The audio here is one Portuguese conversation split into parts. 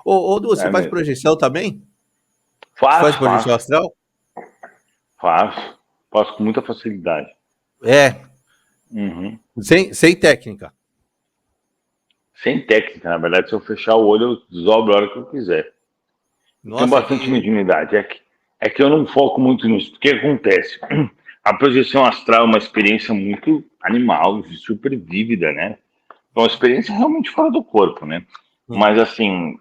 Ô, Du, você É faz mesmo. projeção também? Você faz Faço, projeção faço, astral? faço. Faço com muita facilidade. É, Uhum. sem técnica. Sem técnica, na verdade, se eu fechar o olho, eu desdobro a hora que eu quiser. Eu tenho Nossa, bastante mediunidade. É que eu não foco muito nisso. O que acontece? A projeção astral é uma experiência muito animal, super vívida, né? É uma experiência realmente fora do corpo, né? Hum. Mas, assim,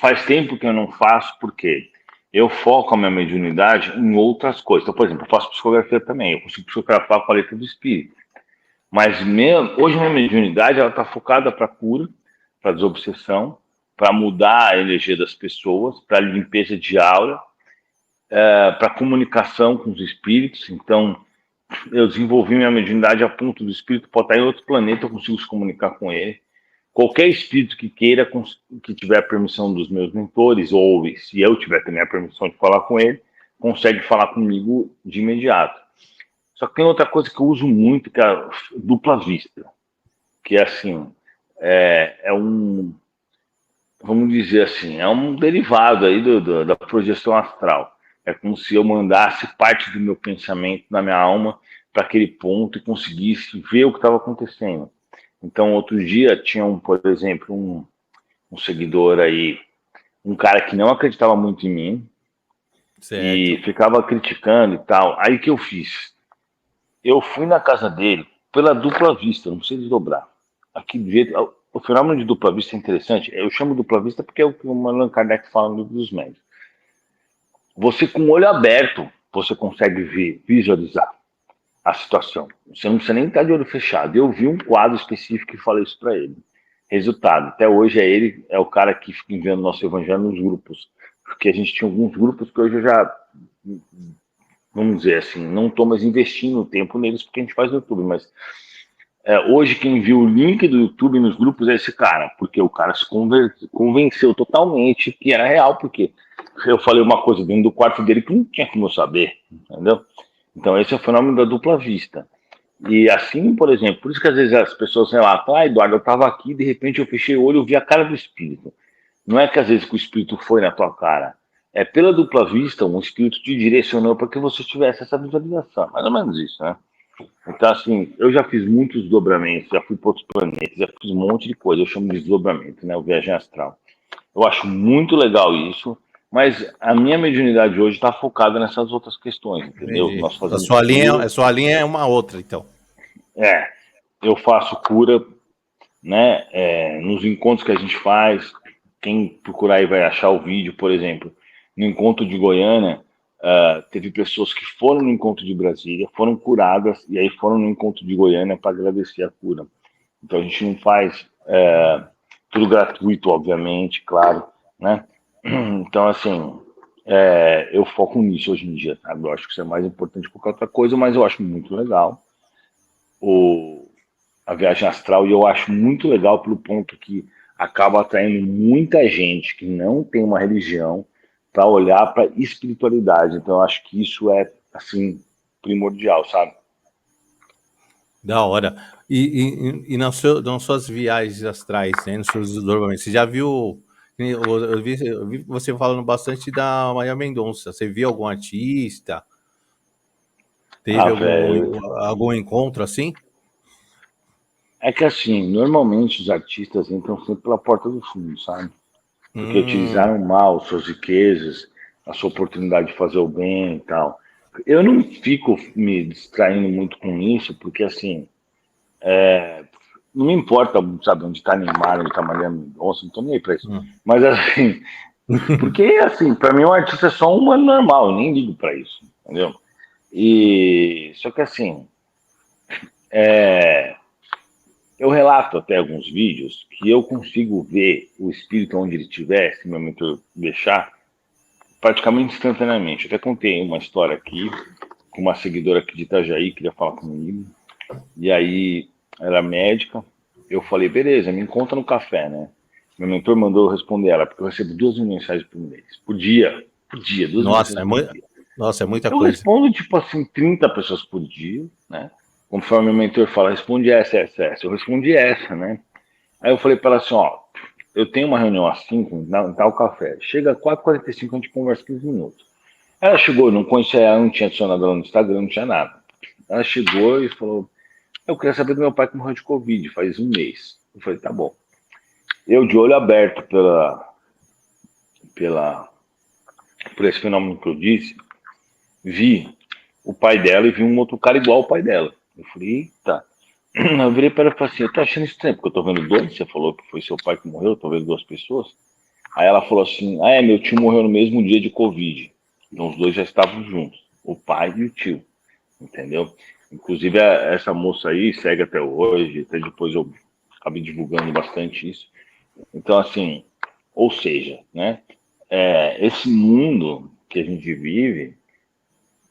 faz tempo que eu não faço, porque eu foco a minha mediunidade em outras coisas. Então, por exemplo, eu faço psicografia também. Eu consigo psicografar com a letra do espírito. Mas hoje a minha mediunidade ela está focada para cura, para desobsessão, para mudar a energia das pessoas, para limpeza de aura, para comunicação com os espíritos. Então, eu desenvolvi minha mediunidade a ponto do espírito pode estar em outro planeta, eu consigo se comunicar com ele. Qualquer espírito que queira, que tiver a permissão dos meus mentores, ou se eu tiver também a permissão de falar com ele, consegue falar comigo de imediato. Só que tem outra coisa que eu uso muito, que é a dupla vista, que é assim, é um, vamos dizer assim, é um derivado aí da projeção astral. É como se eu mandasse parte do meu pensamento, da minha alma, para aquele ponto e conseguisse ver o que estava acontecendo. Então, outro dia tinha, por exemplo, um seguidor aí, um cara que não acreditava muito em mim e Certo. ficava criticando e tal. Aí que eu fiz? Eu fui na casa dele pela dupla vista, não precisa desdobrar. Aqui do jeito, o fenômeno de dupla vista é interessante. Eu chamo dupla vista porque é o que o Allan Kardec fala no livro dos médios. Você com o olho aberto, você consegue ver, visualizar a situação. Você não precisa nem estar de olho fechado. Eu vi um quadro específico e falei isso para ele. Resultado, até hoje ele é o cara que fica enviando nosso evangelho nos grupos. Porque a gente tinha alguns grupos que hoje eu já, vamos dizer assim, não estou mais investindo tempo neles porque a gente faz no YouTube, mas hoje quem viu o link do YouTube nos grupos é esse cara, porque o cara se convenceu totalmente que era real, porque eu falei uma coisa dentro do quarto dele que não tinha como eu saber, entendeu? Então esse é o fenômeno da dupla vista. E assim, por exemplo, por isso que às vezes as pessoas relatam, Eduardo, eu estava aqui, de repente eu fechei o olho e vi a cara do espírito. Não é que às vezes que o espírito foi na tua cara, é pela dupla vista, um espírito te direcionou para que você tivesse essa visualização. Mais ou menos isso, né? Então, assim, eu já fiz muitos desdobramentos, já fui para outros planetas, já fiz um monte de coisa, eu chamo de desdobramento, né? O viagem astral. Eu acho muito legal isso, mas a minha mediunidade hoje está focada nessas outras questões, entendeu? Entendi. Nós A fazemos sua linha, cura, a sua linha é uma outra, então. é, eu faço cura, né? Nos encontros que a gente faz, quem procurar aí vai achar o vídeo, por exemplo, no encontro de Goiânia, teve pessoas que foram no encontro de Brasília, foram curadas e aí foram no encontro de Goiânia para agradecer a cura. Então a gente não faz tudo gratuito, obviamente, claro, né? Então, assim, eu foco nisso hoje em dia, tá? Eu acho que isso é mais importante que qualquer outra coisa, mas eu acho muito legal a viagem astral e eu acho muito legal pelo ponto que acaba atraindo muita gente que não tem uma religião para olhar para espiritualidade. Então, eu acho que isso é, assim, primordial, sabe? Da hora. E nas suas viagens astrais, né, nos seus desdobramentos, você já viu? Eu vi você falando bastante da Maria Mendonça. Você viu algum artista? Teve Ah, velho, algum encontro assim? é que assim, normalmente os artistas entram sempre pela porta do fundo, sabe? Porque Hum, utilizaram mal suas riquezas, a sua oportunidade de fazer o bem e tal. Eu não fico me distraindo muito com isso, porque assim, não me importa, sabe, onde está Neymar, onde está Maria Mendonça, não tô nem aí pra isso. hum. Mas assim, porque assim, para mim um artista é só um humano normal, eu nem ligo para isso, entendeu? E só que assim, eu relato até alguns vídeos que eu consigo ver o espírito onde ele estiver, se meu mentor deixar, praticamente instantaneamente. Eu até contei uma história aqui com uma seguidora aqui de Itajaí, queria falar comigo. E aí, ela é médica. Eu falei, beleza, me encontra no café, né? Meu mentor mandou eu responder ela, porque eu recebo 2.000 mensagens por mês. Por dia, 2.000 Nossa, mensagens por dia. nossa, é muita Eu coisa. respondo, tipo assim, 30 pessoas por dia, né? Conforme meu mentor fala, responde essa. Eu respondi essa, né? Aí eu falei para ela assim, ó, eu tenho uma reunião às 5, em tal café. Chega às 4h45, a gente conversa 15 minutos. Ela chegou, não conhecia ela, não tinha adicionado ela no Instagram, não tinha nada. Ela chegou e falou, eu queria saber do meu pai que morreu de Covid, faz um mês. Eu falei, tá bom. Eu, de olho aberto por esse fenômeno que eu disse, vi o pai dela e vi um outro cara igual ao pai dela. Eu falei, eita. Eu virei para ela e falei assim, eu tô achando estranho, porque eu tô vendo dois, você falou que foi seu pai que morreu, eu tô vendo duas pessoas. Aí ela falou assim, meu tio morreu no mesmo dia de Covid. Então os dois já estavam juntos, o pai e o tio, entendeu? Inclusive essa moça aí segue até hoje, até depois eu acabei divulgando bastante isso. Então assim, ou seja, né, esse mundo que a gente vive,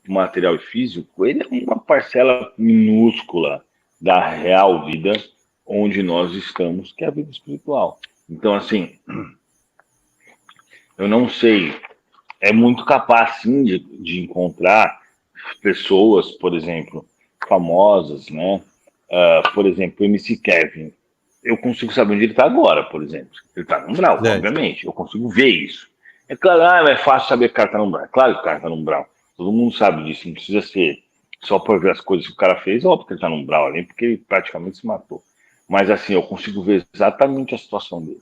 material e físico, ele é uma parcela minúscula da real vida onde nós estamos, que é a vida espiritual. Então, assim, eu não sei, é muito capaz, sim, de encontrar pessoas, por exemplo, famosas, né? Por exemplo, o MC Kevin. Eu consigo saber onde ele está agora, por exemplo. Ele está no Umbral, obviamente. Eu consigo ver isso. É claro, é fácil saber que o cara está no Umbral. É claro que o cara está no Umbral. Todo mundo sabe disso. Não precisa ser só por ver as coisas que o cara fez, óbvio que ele está no Umbral ali, porque ele praticamente se matou. Mas assim, eu consigo ver exatamente a situação dele.